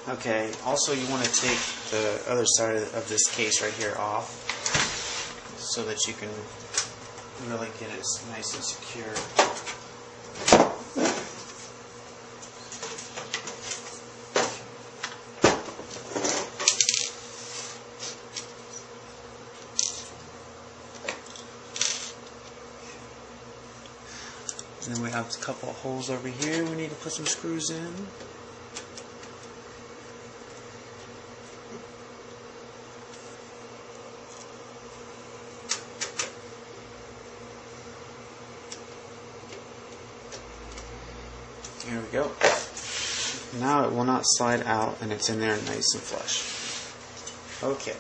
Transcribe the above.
Okay, also you want to take the other side of this case right here off so that you can really get it nice and secure. And then we have a couple of holes over here we need to put some screws in. Here we go. Now it will not slide out and it's in there nice and flush. Okay.